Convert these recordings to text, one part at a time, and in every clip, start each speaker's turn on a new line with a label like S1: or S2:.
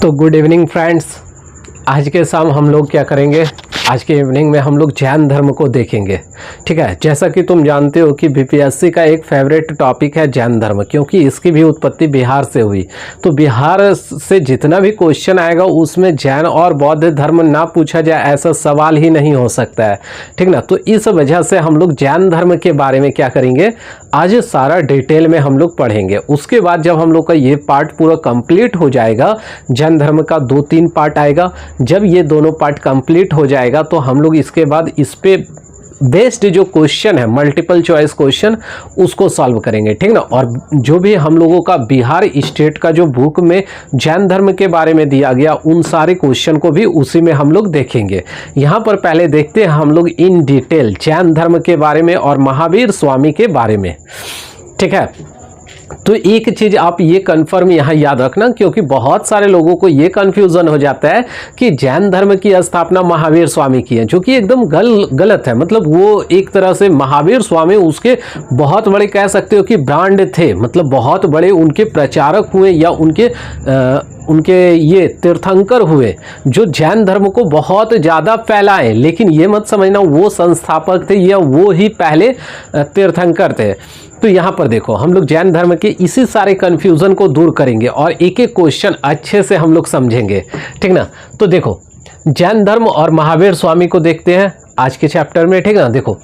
S1: तो good evening friends. आज के शाम हम लोग क्या करेंगे, आज के इवनिंग में हम लोग जैन धर्म को देखेंगे। ठीक है, जैसा कि तुम जानते हो कि बीपीएससी का एक फेवरेट टॉपिक है जैन धर्म, क्योंकि इसकी भी उत्पत्ति बिहार से हुई। तो बिहार से जितना भी क्वेश्चन आएगा उसमें जैन और बौद्ध धर्म ना पूछा जाए ऐसा सवाल ही नहीं हो सकता है। ठीक ना, तो इस वजह से हम लोग जैन धर्म के बारे में क्या करेंगे, आज सारा डिटेल में हम लोग पढ़ेंगे। उसके बाद जब हम लोग का ये पार्ट पूरा कंप्लीट हो जाएगा, जैन धर्म का 2-3 पार्ट आएगा, जब ये दोनों पार्ट कंप्लीट हो जाएगा तो हम लोग इसके बाद इस पे बेस्ड जो क्वेश्चन है, मल्टीपल चॉइस क्वेश्चन, उसको सॉल्व करेंगे। ठीक ना, और जो भी हम लोगों का बिहार स्टेट का जो बुक में जैन धर्म के बारे में दिया गया, उन सारे क्वेश्चन को भी उसी में हम लोग देखेंगे। यहाँ पर पहले देखते हैं हम लोग इन डिटेल जैन धर्म के बारे में और महावीर स्वामी के बारे में। ठीक है, तो एक चीज आप ये कंफर्म यहाँ याद रखना, क्योंकि बहुत सारे लोगों को ये कंफ्यूजन हो जाता है कि जैन धर्म की स्थापना महावीर स्वामी की है, जो कि एकदम गलत है। मतलब वो एक तरह से महावीर स्वामी उसके बहुत बड़े कह सकते हो कि ब्रांड थे, मतलब बहुत बड़े उनके प्रचारक हुए या उनके ये तीर्थंकर हुए जो जैन धर्म को बहुत ज़्यादा फैलाए। लेकिन ये मत समझना वो संस्थापक थे या वो ही पहले तीर्थंकर थे। तो यहाँ पर देखो, हम लोग जैन धर्म के इसी सारे कन्फ्यूज़न को दूर करेंगे और एक एक क्वेश्चन अच्छे से हम लोग समझेंगे। ठीक ना, तो देखो जैन धर्म और महावीर स्वामी को देखते हैं आज के चैप्टर में। ठीक है ना, देखो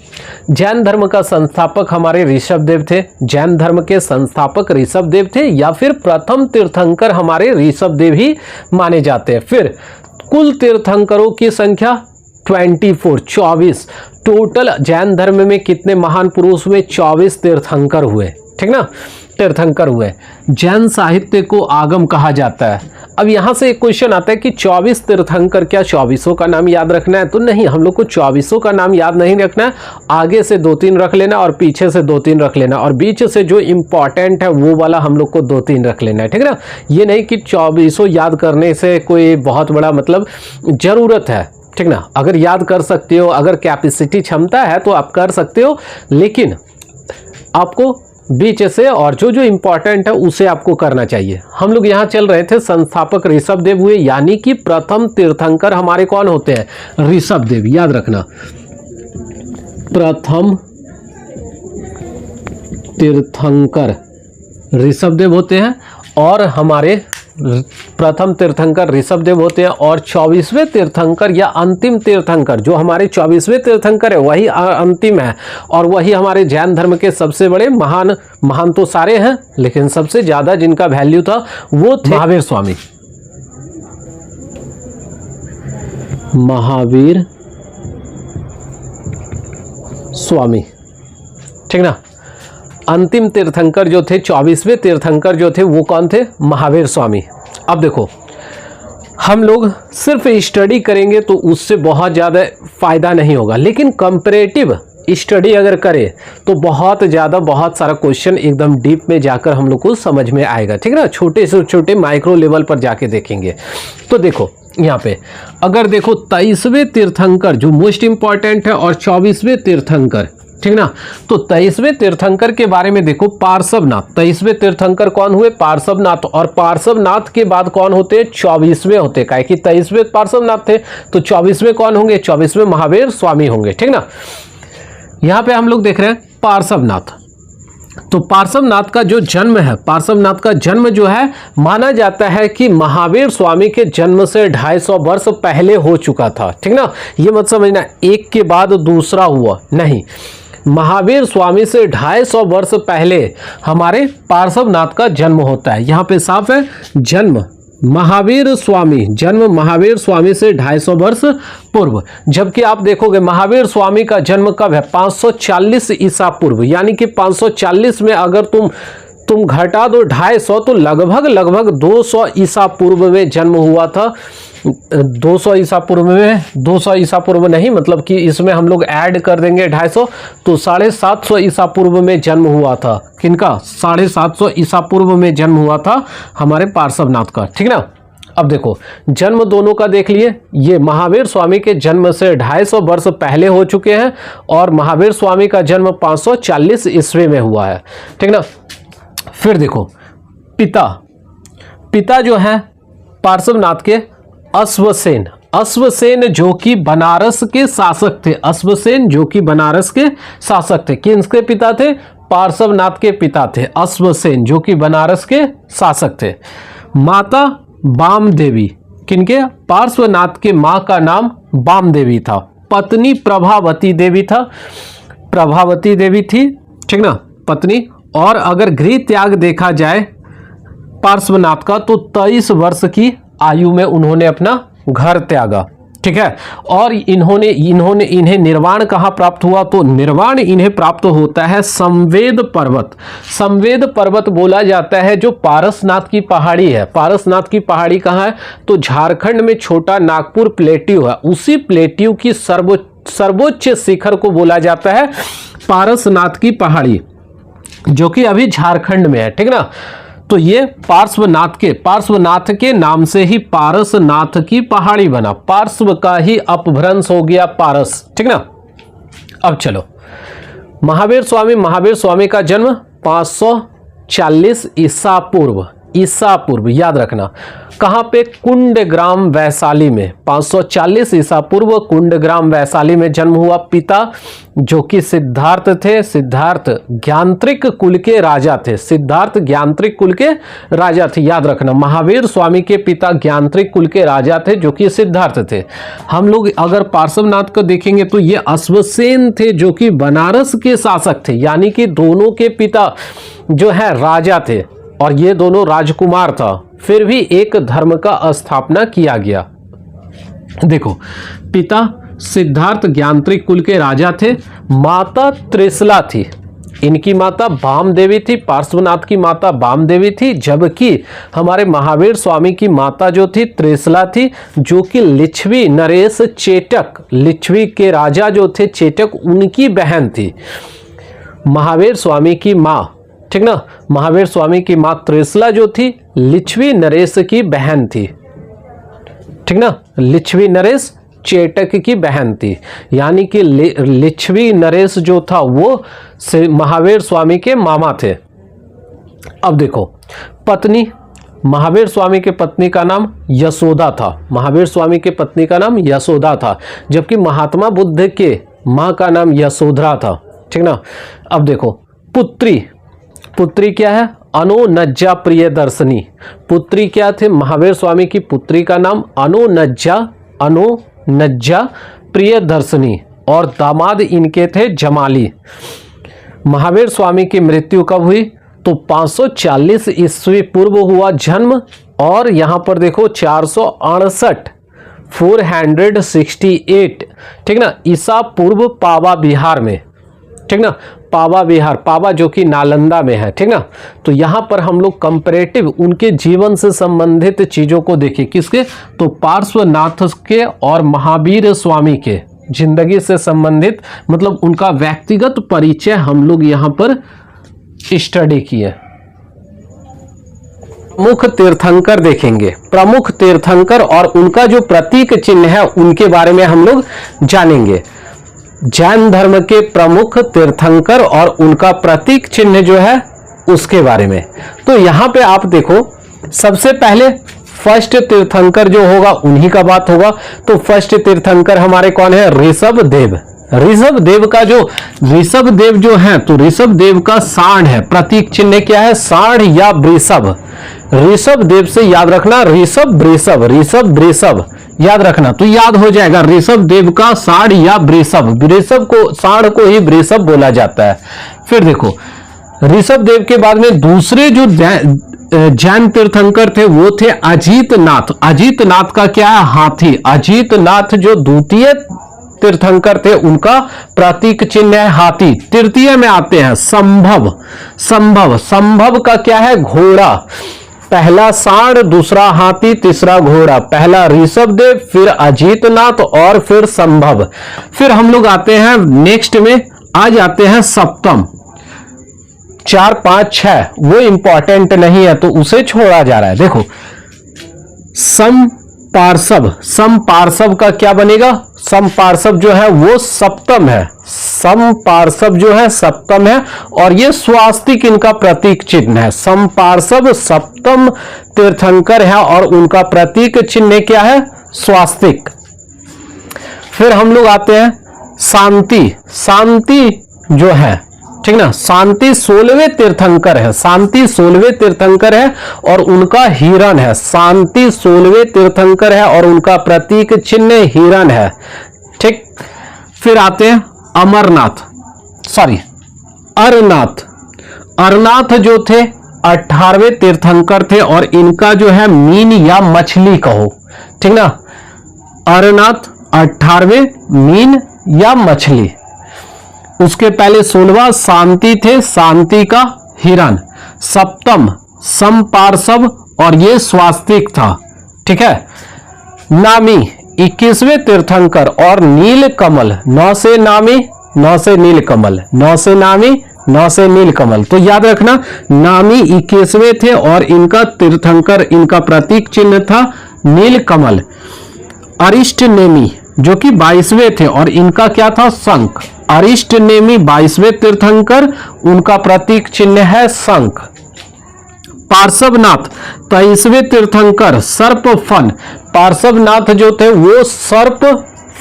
S1: जैन धर्म का संस्थापक हमारे ऋषभदेव थे। जैन धर्म के संस्थापक ऋषभदेव थे या फिर प्रथम तीर्थंकर हमारे ऋषभदेव ही माने जाते हैं। फिर कुल तीर्थंकरों की संख्या 24 टोटल जैन धर्म में कितने महान पुरुष हुए, 24 तीर्थंकर हुए। ठीक ना, तीर्थंकर हुए। जैन साहित्य को आगम कहा जाता है। अब यहाँ से एक क्वेश्चन आता है कि 24 तीर्थंकर, क्या 24 का नाम याद रखना है? तो नहीं, हम लोग को 24 का नाम याद नहीं रखना है। आगे से 2-3 रख लेना और पीछे से 2-3 रख लेना, और बीच से जो इंपॉर्टेंट है वो वाला हम लोग को 2-3 रख लेना है। ठीक है ना, ये नहीं कि 24 याद करने से कोई बहुत बड़ा मतलब जरूरत है। ठीक ना, अगर याद कर सकते हो, अगर कैपेसिटी क्षमता है तो आप कर सकते हो, लेकिन आपको बीच से और जो जो इंपॉर्टेंट है उसे आपको करना चाहिए। हम लोग यहाँ चल रहे थे संस्थापक ऋषभदेव हुए, यानी कि प्रथम तीर्थंकर हमारे कौन होते हैं, ऋषभदेव। याद रखना, प्रथम तीर्थंकर ऋषभदेव होते हैं और हमारे प्रथम तीर्थंकर ऋषभदेव होते हैं। और 24वें तीर्थंकर या अंतिम तीर्थंकर, जो हमारे 24वें तीर्थंकर है वही अंतिम है, और वही हमारे जैन धर्म के सबसे बड़े महान तो सारे हैं, लेकिन सबसे ज्यादा जिनका वैल्यू था वो थे महावीर स्वामी। महावीर स्वामी। ठीक ना, अंतिम तीर्थंकर जो थे, 24वें तीर्थंकर जो थे वो कौन थे, महावीर स्वामी। अब देखो, हम लोग सिर्फ स्टडी करेंगे तो उससे बहुत ज़्यादा फायदा नहीं होगा, लेकिन कंपैरेटिव स्टडी अगर करें तो बहुत सारा क्वेश्चन एकदम डीप में जाकर हम लोग को समझ में आएगा। ठीक है ना, छोटे से छोटे माइक्रो लेवल पर जाके देखेंगे। तो देखो यहाँ पे अगर देखो 23वें तीर्थंकर जो मोस्ट इंपॉर्टेंट है और 24वें तीर्थंकर, ठीक ना, तो 23वें तीर्थंकर के बारे में देखो, पार्श्वनाथ। 23वें तीर्थंकर कौन हुए, पार्श्वनाथ। और पार्श्वनाथ के बाद कौन होते हैं, 24वें होते। काहे कि 23वें पार्श्वनाथ थे, तो 24वें कौन होंगे, 24वें महावीर स्वामी होंगे। ठीक ना, यहाँ पे हम लोग देख रहे हैं पार्श्वनाथ। तो पार्श्वनाथ का जो जन्म है, पार्श्वनाथ का जन्म जो है माना जाता है कि महावीर स्वामी के जन्म से 250 वर्ष पहले हो चुका था। ठीक ना, ये मत समझना एक के बाद दूसरा हुआ, नहीं, महावीर स्वामी से 250 वर्ष पहले हमारे पार्श्वनाथ का जन्म होता है। यहाँ पे साफ है, जन्म महावीर स्वामी, जन्म महावीर स्वामी से 250 वर्ष पूर्व। जबकि आप देखोगे महावीर स्वामी का जन्म कब है, 540 ईसा पूर्व, यानी कि 540 में अगर तुम घटा दो 250 तो लगभग 200 ईसा पूर्व में जन्म हुआ था। 200 ईसा पूर्व में, 200 ईसा पूर्व नहीं, मतलब कि इसमें हम लोग ऐड कर देंगे 250, तो 750 ईसा पूर्व में जन्म हुआ था। किनका, 750 ईसा पूर्व में जन्म हुआ था हमारे पार्श्वनाथ का। ठीक ना, अब देखो जन्म दोनों का देख लिए, ये महावीर स्वामी के जन्म से 250 वर्ष पहले हो चुके हैं और महावीर स्वामी का जन्म 540 ईस्वी में हुआ है। ठीक ना, फिर देखो पिता जो है पार्श्वनाथ के अश्वसेन, अश्वसेन जो कि बनारस के शासक थे, अश्वसेन जो कि बनारस के शासक थे। किसके पिता थे? पार्श्वनाथ के पिता थे अश्वसेन, जो कि बनारस के शासक थे। माता बाम देवी, किनके? पार्श्वनाथ के मां का नाम बाम देवी था। पत्नी प्रभावती देवी था, प्रभावती देवी थी, ठीक ना, पत्नी। और अगर गृह त्याग देखा जाए पार्श्वनाथ का, तो 23 वर्ष की आयु में उन्होंने अपना घर त्यागा, ठीक है। और इन्हें निर्वाण कहाँ प्राप्त हुआ? तो निर्वाण इन्हें प्राप्त होता है संवेद पर्वत। संवेद पर्वत बोला जाता है जो पारसनाथ की पहाड़ी है। पारसनाथ की पहाड़ी कहाँ है? तो झारखंड में छोटा नागपुर प्लेट्यू है, उसी प्लेट्यू की सर्वोच्च शिखर को बोला जाता है पारसनाथ की पहाड़ी, जो कि अभी झारखंड में है, ठीक ना। तो ये पार्श्वनाथ के नाम से ही पारसनाथ की पहाड़ी बना। पार्श्व का ही अपभ्रंश हो गया पारस, ठीक ना। अब चलो, महावीर स्वामी का जन्म 540 ईसा पूर्व, याद रखना। कहाँ पे? कुंडग्राम वैशाली में। 540 ईसा पूर्व कुंडग्राम वैशाली में जन्म हुआ। पिता जो कि सिद्धार्थ थे, सिद्धार्थ ज्ञांत्रिक कुल के राजा थे, सिद्धार्थ ज्ञांत्रिक कुल के राजा थे, याद रखना। महावीर स्वामी के पिता ज्ञांत्रिक कुल के राजा थे, जो कि सिद्धार्थ थे। हम लोग अगर पार्श्वनाथ को देखेंगे तो ये अश्वसेन थे, जो कि बनारस के शासक थे, यानी कि दोनों के पिता जो है राजा थे और ये दोनों राजकुमार था। फिर भी एक धर्म का स्थापना किया गया। देखो, पिता सिद्धार्थ ज्ञांत्रिक कुल के राजा थे, माता त्रिशला थी, इनकी माता बाम देवी थी, पार्श्वनाथ की माता बाम देवी थी, जबकि हमारे महावीर स्वामी की माता जो थी त्रिशला थी, जो कि लिच्छवी नरेश चेटक, लिच्छवी के राजा जो थे चेटक, उनकी बहन थी। महावीर स्वामी की माँ, ठीक ना, महावीर स्वामी की मां त्रिशला जो थी लिच्छवी नरेश की बहन थी, ठीक ना, लिच्छवी नरेश चेटक की बहन थी, यानी कि लिच्छवी नरेश जो था वो महावीर स्वामी के मामा थे। अब देखो, पत्नी, महावीर स्वामी के पत्नी का नाम यशोदा था, महावीर स्वामी के पत्नी का नाम यशोदा था, जबकि महात्मा बुद्ध के मां का नाम यशोधरा था, ठीक ना। अब देखो, पुत्री क्या है? अनुनज्जा प्रियदर्शनी। पुत्री क्या थे? महावीर स्वामी की पुत्री का नाम अनुनज्जा प्रियदर्शनी, और दामाद इनके थे जमाली। महावीर स्वामी की मृत्यु कब हुई? तो 540 ईस्वी पूर्व हुआ जन्म, और यहां पर देखो 468 ठीक ना, ईसा पूर्व पावा बिहार में, ठीक ना, पावा बिहार, पावा जो कि नालंदा में है, ठीक ना। तो यहां पर हम लोग कंपैरेटिव उनके जीवन से संबंधित चीजों को देखें, किसके? तो पार्श्वनाथ के और महावीर स्वामी के जिंदगी से संबंधित, मतलब उनका व्यक्तिगत परिचय हम लोग यहां पर स्टडी किए। प्रमुख तीर्थंकर देखेंगे, प्रमुख तीर्थंकर और उनका जो प्रतीक चिन्ह है उनके बारे में हम लोग जानेंगे। जैन धर्म के प्रमुख तीर्थंकर और उनका प्रतीक चिन्ह जो है उसके बारे में। तो यहां पे आप देखो, सबसे पहले फर्स्ट तीर्थंकर जो होगा उन्हीं का बात होगा। तो फर्स्ट तीर्थंकर हमारे कौन है? ऋषभ देव। ऋषभ देव का जो ऋषभ देव जो है, तो ऋषभ देव का सांड है, प्रतीक चिन्ह क्या है? सांड या वृषभ। ऋषभ देव से याद रखना, ऋषभ वृषभ याद रखना, तो याद हो जाएगा। ऋषभ देव का सांड या वृषभ, वृषभ को, सांड को ही वृषभ बोला जाता है। फिर देखो, ऋषभ देव के बाद में दूसरे जो जैन तीर्थंकर थे वो थे अजीतनाथ। अजीतनाथ का क्या है? हाथी। अजीतनाथ जो द्वितीय तीर्थंकर थे उनका प्रतीक चिन्ह है हाथी। तृतीय में आते हैं संभव का क्या है? घोड़ा। पहला सांड, दूसरा हाथी, तीसरा घोड़ा। पहला ऋषभ देव, फिर अजीतनाथ और फिर संभव। फिर हम लोग आते हैं नेक्स्ट में, आ जाते हैं सप्तम। 4, 5, 6 वो इंपॉर्टेंट नहीं है तो उसे छोड़ा जा रहा है। देखो, समपार्श्व का क्या बनेगा? समपार्श्व जो है वो सप्तम है। समपार्श्व जो है सप्तम है और ये स्वास्तिक इनका प्रतीक चिन्ह है। समपार्श्व सप्तम तीर्थंकर है और उनका प्रतीक चिन्ह क्या है? स्वास्तिक। फिर हम लोग आते हैं शांति। शांति जो है, ठीक ना, शांति 16वें तीर्थंकर है। शांति 16वें तीर्थंकर है और उनका हिरण है। शांति 16वें तीर्थंकर है और उनका प्रतीक चिन्ह हिरण है। ठीक। फिर आते हैं अमरनाथ, सॉरी अरनाथ। अरनाथ जो थे 18वें तीर्थंकर थे और इनका जो है मीन या मछली कहो, ठीक ना। अरनाथ 18वें, मीन या मछली। उसके पहले 16वां शांति थे, शांति का हिरण। सप्तम समपार्श्व और ये स्वास्तिक था, ठीक है। नामी 21वें तीर्थंकर और नीलकमल, 9 से नामी 9 से नीलकमल, 9 से नामी 9 से नीलकमल। तो याद रखना नामी 21वें थे और इनका तीर्थंकर, इनका प्रतीक चिन्ह था नीलकमल। अरिष्ट नेमी जो कि 22वें थे और इनका क्या था? शंख। अरिष्ट नेमी 22वें तीर्थंकर, उनका प्रतीक चिन्ह है शंख। पार्श्वनाथ 23वें तीर्थंकर, सर्प फन। पार्श्वनाथ जो थे वो सर्प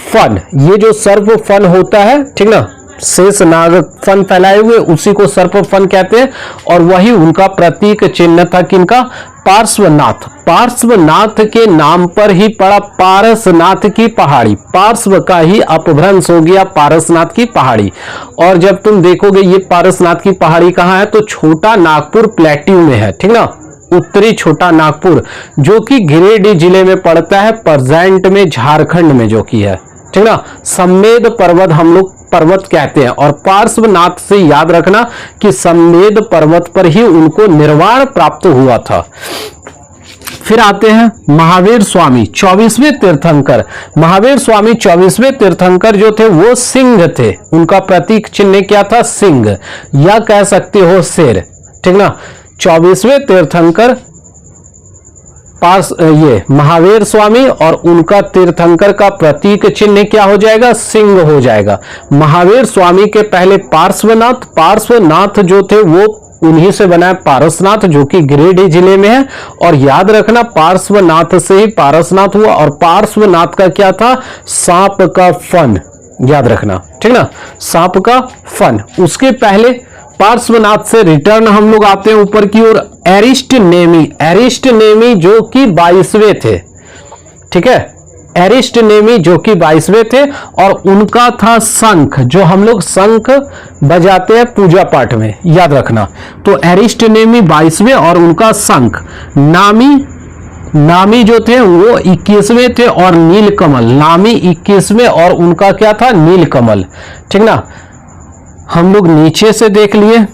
S1: फन, ये जो सर्प फन होता है, ठीक ना, शेष नाग फन फैलाए हुए, उसी को सर्प फन कहते हैं और वही उनका प्रतीक चिन्ह था किनका? पार्श्वनाथ। पार्श्वनाथ के नाम पर ही पड़ा पारसनाथ की पहाड़ी। पार्श्व का ही अपभ्रंश हो गया पारसनाथ की पहाड़ी। और जब तुम देखोगे ये पारसनाथ की पहाड़ी कहाँ है, तो छोटा नागपुर प्लेट्यू में है, ठीक ना, उत्तरी छोटा नागपुर, जो कि गिरिडीह जिले में पड़ता है, प्रेजेंट में झारखंड में जो कि है, ठीक ना। सम्मेद पर्वत हम लोग पर्वत कहते हैं और पार्श्वनाथ से याद रखना कि सम्मेद पर्वत पर ही उनको निर्वाण प्राप्त हुआ था। फिर आते हैं महावीर स्वामी 24वें तीर्थंकर। महावीर स्वामी 24वें तीर्थंकर जो थे वो सिंह थे, उनका प्रतीक चिन्ह क्या था? सिंह, या कह सकते हो शेर, ठीक ना। 24वें तीर्थंकर ये महावीर स्वामी और उनका तीर्थंकर का प्रतीक चिन्ह क्या हो जाएगा? सिंह हो जाएगा। महावीर स्वामी के पहले पार्श्वनाथ, पार्श्वनाथ जो थे वो उन्हीं से बना है पारसनाथ, जो कि गिरिडीह जिले में है। और याद रखना पार्श्वनाथ से ही पारसनाथ हुआ और पार्श्वनाथ का क्या था? सांप का फन, याद रखना, ठीक ना, सांप का फन। उसके पहले पार्श्वनाथ से रिटर्न हम लोग आते हैं ऊपर की ओर एरिस्ट नेमी। एरिस्ट नेमी जो कि 22वें थे, ठीक है, एरिस्ट नेमी जो कि 22वें थे और उनका था शंख, जो हम लोग शंख बजाते हैं पूजा पाठ में, याद रखना। तो एरिस्ट नेमी 22वें और उनका शंख। नामी, नामी जो थे वो 21वें थे और नीलकमल, नामी 21वें और उनका क्या था? नीलकमल, ठीक ना। हम लोग नीचे से देख लिए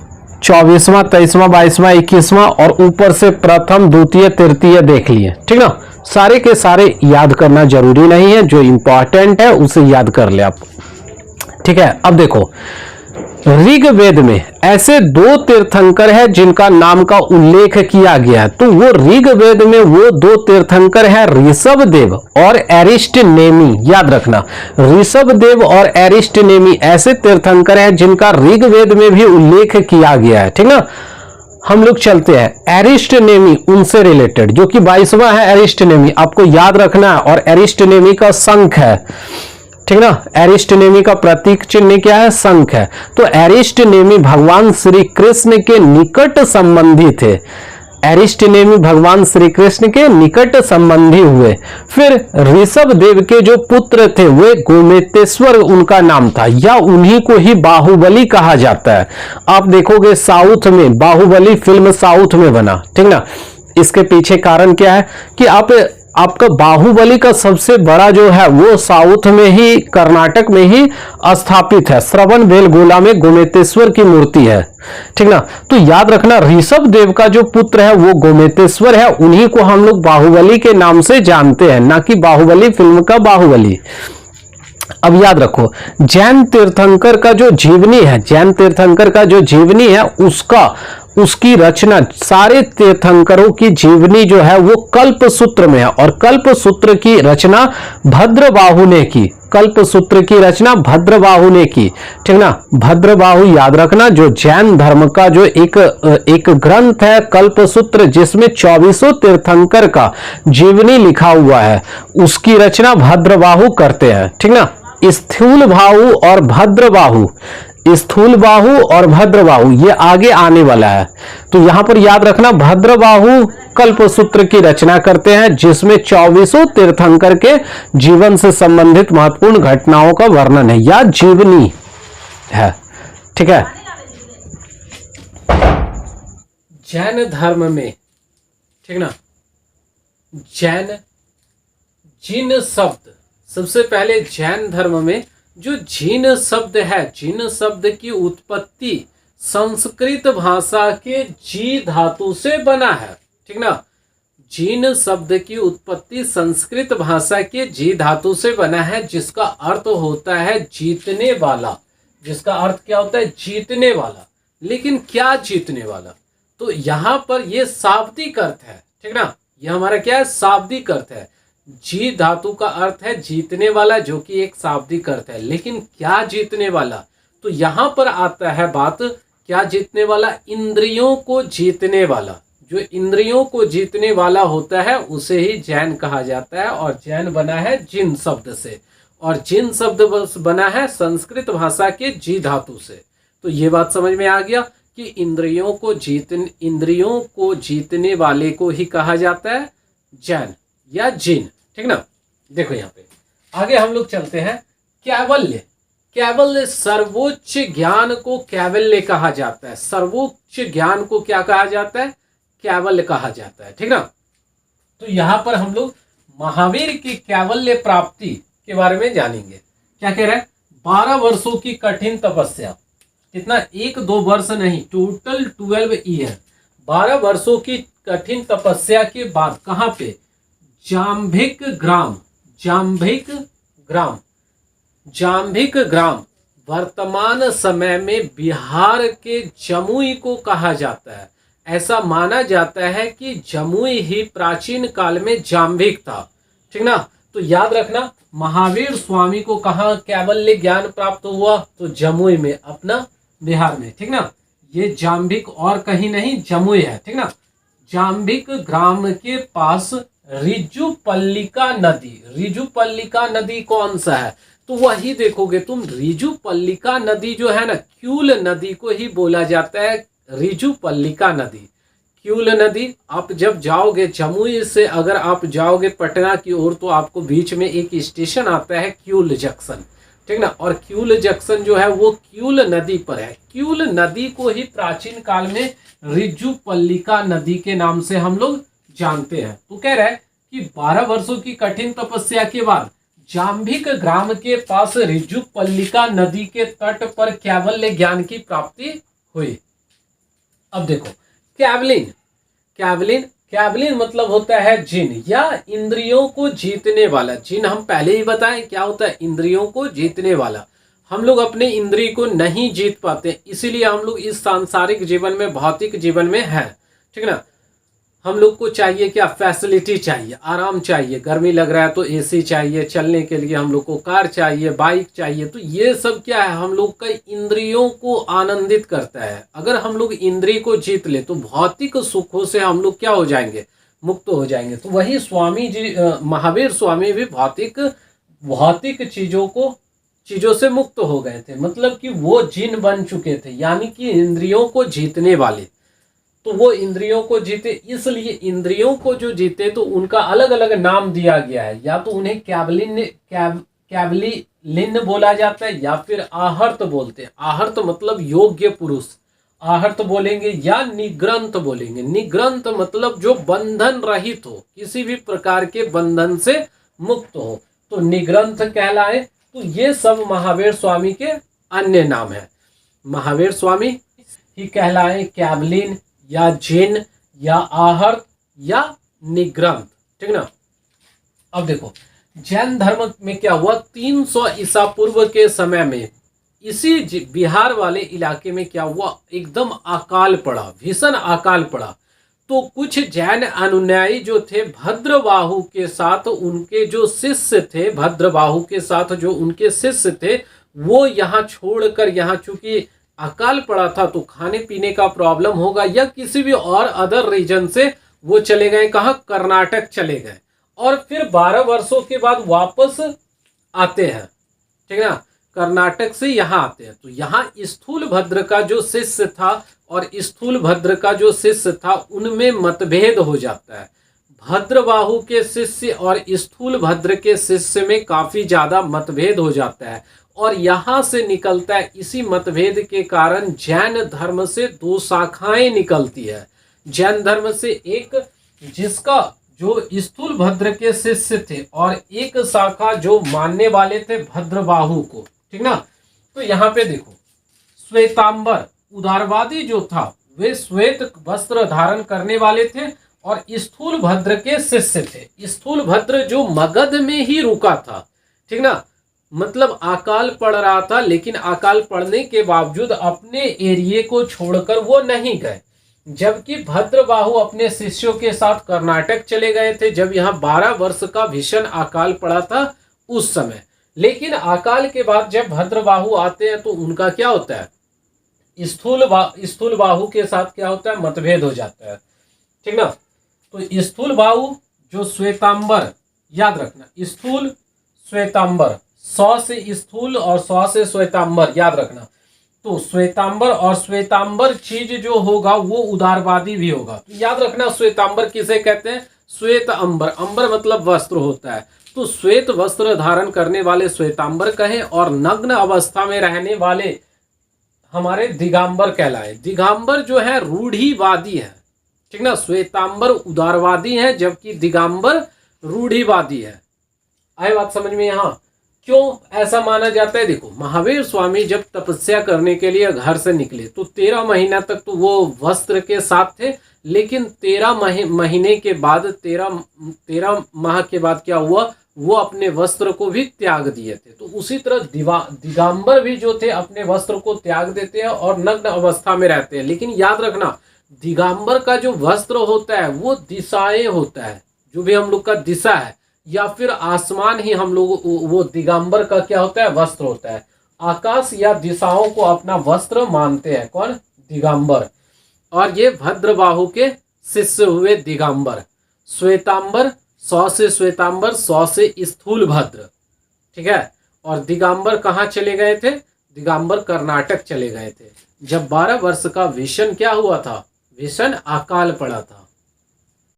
S1: 24वां, 23वां, 22वां, 21वां और ऊपर से प्रथम, द्वितीय, तृतीय देख लिए, ठीक ना। सारे के सारे याद करना जरूरी नहीं है, जो इंपॉर्टेंट है उसे याद कर ले आप, ठीक है। अब देखो ऋग्वेद में ऐसे 2 तीर्थंकर है जिनका नाम का उल्लेख किया गया है। तो वो ऋग्वेद में वो 2 तीर्थंकर है ऋषभदेव और एरिस्ट नेमी, याद रखना। ऋषभदेव और एरिस्ट नेमी ऐसे तीर्थंकर है जिनका ऋग्वेद में भी उल्लेख किया गया है, ठीक ना। हम लोग चलते हैं एरिस्ट नेमी, उनसे रिलेटेड, जो कि 22वां है एरिस्ट नेमी, आपको याद रखना है। और एरिस्ट नेमी का शंख है, ठीक ना। एरिस्ट नेमी का प्रतीक चिन्ह क्या है? शंख है। तो एरिस्ट नेमी भगवान श्री कृष्ण के निकट संबंधी थे। एरिस्ट नेमी भगवान श्री कृष्ण के निकट संबंधी हुए। फिर ऋषभदेव के जो पुत्र थे वे गोमेतेश्वर उनका नाम था, या उन्हीं को ही बाहुबली कहा जाता है। आप देखोगे साउथ में बाहुबली फिल्म साउथ में बना, ठीक ना। इसके पीछे कारण क्या है कि आपका बाहुबली का सबसे बड़ा जो है वो साउथ में ही, कर्नाटक में ही स्थापित है। श्रवण बेलगोला में गोमेतेश्वर की मूर्ति है, ठीक ना। तो याद रखना ऋषभदेव का जो पुत्र है वो गोमेतेश्वर है, उन्हीं को हम लोग बाहुबली के नाम से जानते हैं, ना कि बाहुबली फिल्म का बाहुबली। अब याद रखो जैन तीर्थंकर का जो जीवनी है, जैन तीर्थंकर का जो जीवनी है उसकी रचना, सारे तीर्थंकरों की जीवनी जो है वो कल्प सूत्र में है, और कल्प सूत्र की रचना भद्रबाहु ने की। कल्प सूत्र की रचना भद्रबाहु ने की, ठीक ना। भद्रबाहु याद रखना, जो जैन धर्म का जो एक ग्रंथ है कल्प सूत्र, जिसमें 24 तीर्थंकर का जीवनी लिखा हुआ है, उसकी रचना भद्रबाहु करते हैं, ठीक ना। स्थूल बाहु और भद्रबाहु, स्थूल बाहु और भद्रबाहु ये आगे आने वाला है। तो यहां पर याद रखना, भद्रबाहु कल्प सूत्र की रचना करते हैं, जिसमें 24 तीर्थंकर के जीवन से संबंधित महत्वपूर्ण घटनाओं का वर्णन है या जीवनी है, ठीक है। जैन धर्म में, ठीक ना, जैन जिन शब्द, सबसे पहले जैन धर्म में जो जिन शब्द है, जिन शब्द की उत्पत्ति संस्कृत भाषा के जी धातु से बना है, ठीक ना। जिन शब्द की उत्पत्ति संस्कृत भाषा के जी धातु से बना है, जिसका अर्थ होता है जीतने वाला। जिसका अर्थ क्या होता है? जीतने वाला। लेकिन क्या जीतने वाला? तो यहां पर यह शाब्दिक अर्थ है, ठीक ना। यह हमारा क्या है? शाब्दिक अर्थ है। जी धातु का अर्थ है जीतने वाला, जो कि एक शाब्दिक अर्थ है। लेकिन क्या जीतने वाला? तो यहां पर आता है बात, क्या जीतने वाला? इंद्रियों को जीतने वाला। जो इंद्रियों को जीतने वाला होता है उसे ही जैन कहा जाता है। और जैन बना है जिन शब्द से, और जिन शब्द बना है संस्कृत भाषा के जी धातु से। तो ये बात समझ में आ गया कि इंद्रियों को जीतने वाले को ही कहा जाता है जैन या जिन, ठीक ना। देखो यहाँ पे आगे हम लोग चलते हैं। कैवल्य, कैवल्य सर्वोच्च ज्ञान को कैवल्य कहा जाता है। सर्वोच्च ज्ञान को क्या कहा जाता है? कैवल्य कहा जाता है, ठीक ना। तो यहां पर हम लोग महावीर की कैवल्य प्राप्ति के बारे में जानेंगे। क्या कह रहा है? 12 वर्षों की कठिन तपस्या। कितना? 1-2 वर्ष नहीं, टोटल 12 ईयर। 12 वर्षों की कठिन तपस्या के बाद कहां पे? जाम्भिक ग्राम। जाम्भिक ग्राम, जाम्भिक ग्राम वर्तमान समय में बिहार के जमुई को कहा जाता है। ऐसा माना जाता है कि जमुई ही प्राचीन काल में जाम्भिक था, ठीक ना। तो याद रखना, महावीर स्वामी को कहाँ कैवल्य ज्ञान प्राप्त हुआ? तो जमुई में, अपना बिहार में, ठीक ना। ये जाम्भिक और कहीं नहीं, जमुई है, ठीक ना। जाम्भिक ग्राम के पास रिजुपल्लिका नदी। रिजुपल्लिका नदी कौन सा है? तो वही देखोगे तुम, रिजुपल्लिका नदी जो है ना, क्यूल नदी को ही बोला जाता है रिजुपल्लिका नदी। क्यूल नदी, आप जब जाओगे जमुई से, अगर आप जाओगे पटना की ओर, तो आपको बीच में एक स्टेशन आता है क्यूल जंक्शन, ठीक ना। और क्यूल जंक्शन जो है वो क्यूल नदी पर है। क्यूल नदी को ही प्राचीन काल में रिजुपल्लिका नदी के नाम से हम लोग जानते हैं। तो कह रहा है कि 12 वर्षों की कठिन तपस्या के बाद जाम्भिक ग्राम के पास रिजुपल्लिका नदी के तट पर कैवल्य ज्ञान की प्राप्ति हुई। अब देखो, कैवलिन, कैवलिन, कैवलिन मतलब होता है जिन या इंद्रियों को जीतने वाला। जिन हम पहले ही बताएं क्या होता है? इंद्रियों को जीतने वाला। हम लोग अपने इंद्रिय को नहीं जीत पाते, इसीलिए हम लोग इस सांसारिक जीवन में, भौतिक जीवन में हैं, ठीक ना। हम लोग को चाहिए क्या? फैसिलिटी चाहिए, आराम चाहिए। गर्मी लग रहा है तो एसी चाहिए, चलने के लिए हम लोग को कार चाहिए, बाइक चाहिए। तो ये सब क्या है? हम लोग का इंद्रियों को आनंदित करता है। अगर हम लोग इंद्रिय को जीत ले तो भौतिक सुखों से हम लोग क्या हो जाएंगे? मुक्त हो जाएंगे। तो वही स्वामी जी, महावीर स्वामी भी भौतिक चीजों से मुक्त हो गए थे। मतलब कि वो जिन बन चुके थे, यानी कि इंद्रियों को जीतने वाले। तो वो इंद्रियों को जीते, इसलिए इंद्रियों को जो जीते तो उनका अलग अलग नाम दिया गया है। या तो उन्हें कैवलिन बोला जाता है, या फिर आहर्त बोलते हैं। आहर्त मतलब योग्य पुरुष, आहर्त बोलेंगे, या निग्रंथ बोलेंगे। निग्रंथ मतलब जो बंधन रहित हो, किसी भी प्रकार के बंधन से मुक्त हो, तो निग्रंथ कहलाए। तो ये सब महावीर स्वामी के अन्य नाम है। महावीर स्वामी ही कहलाए कैवलिन या जिन या आहर्त या निग्रंथ, ठीक ना। अब देखो, जैन धर्म में क्या हुआ? 300 ईसा पूर्व के समय में इसी बिहार वाले इलाके में क्या हुआ, एकदम अकाल पड़ा, भीषण अकाल पड़ा। तो कुछ जैन अनुयायी जो थे भद्रबाहु के साथ, उनके जो शिष्य थे, भद्रबाहु के साथ जो उनके शिष्य थे, वो यहाँ छोड़कर, यहाँ चूंकि अकाल पड़ा था तो खाने पीने का प्रॉब्लम होगा या किसी भी और अदर रीजन से वो चले गए कहाँ, कर्नाटक चले गए। और फिर 12 वर्षों के बाद वापस आते हैं, ठीक है ना, कर्नाटक से यहाँ आते हैं। तो यहाँ स्थूल भद्र का जो शिष्य था और स्थूल भद्र का जो शिष्य था, उनमें मतभेद हो जाता है। भद्रबाहु के शिष्य और स्थूल भद्र के शिष्य में काफी ज्यादा मतभेद हो जाता है और यहाँ से निकलता है, इसी मतभेद के कारण जैन धर्म से 2 शाखाएं निकलती है। जैन धर्म से एक जिसका जो स्थूल भद्र के शिष्य थे और एक शाखा जो मानने वाले थे भद्रबाहु को, ठीक ना। तो यहाँ पे देखो, श्वेतांबर उदारवादी जो था वे श्वेत वस्त्र धारण करने वाले थे और स्थूल भद्र के शिष्य थे। स्थूल भद्र जो मगध में ही रुका था, ठीक ना, मतलब अकाल पड़ रहा था, लेकिन अकाल पड़ने के बावजूद अपने एरिया को छोड़कर वो नहीं गए। जबकि भद्रबाहु अपने शिष्यों के साथ कर्नाटक चले गए थे जब यहाँ 12 वर्ष का भीषण अकाल पड़ा था उस समय। लेकिन अकाल के बाद जब भद्रबाहु आते हैं तो उनका क्या होता है, स्थूल बाहु के साथ क्या होता है, मतभेद हो जाता है, ठीक ना। तो स्थूल बाहु जो श्वेतांबर, याद रखना, स्थूल श्वेतांबर, 100 से स्थूल और 100 से श्वेतांबर, याद रखना। तो श्वेतांबर और श्वेतांबर चीज जो होगा वो उदारवादी भी होगा। तो याद रखना श्वेतांबर किसे कहते हैं, श्वेत अंबर, अंबर मतलब वस्त्र होता है। तो श्वेत वस्त्र धारण करने वाले श्वेतांबर कहें और नग्न अवस्था में रहने वाले हमारे दिगंबर कहलाए। दिगंबर जो है रूढ़िवादी है, ठीक ना। श्वेतांबर उदारवादी है जबकि दिगंबर रूढ़िवादी है। आए बात समझ में यहाँ, क्यों ऐसा माना जाता है। देखो, महावीर स्वामी जब तपस्या करने के लिए घर से निकले तो 13 महीना तक तो वो वस्त्र के साथ थे, लेकिन 13 महीने के बाद 13 माह के बाद क्या हुआ, वो अपने वस्त्र को भी त्याग दिए थे। तो उसी तरह दिगंबर भी जो थे अपने वस्त्र को त्याग देते हैं और नग्न अवस्था में रहते हैं। लेकिन याद रखना, दिगंबर का जो वस्त्र होता है वो दिशाएं होता है, जो भी हम लोग का दिशा है या फिर आसमान ही हम लोग, वो दिगंबर का क्या होता है, वस्त्र होता है। आकाश या दिशाओं को अपना वस्त्र मानते हैं कौन, दिगंबर। और ये भद्रबाहु के शिष्य हुए दिगंबर। श्वेतांबर 100 से श्वेतांबर, 100 से स्थूल भद्र, ठीक है। और दिगंबर कहाँ चले गए थे, दिगंबर कर्नाटक चले गए थे जब 12 वर्ष का भीषण क्या हुआ था, भीषण अकाल पड़ा था।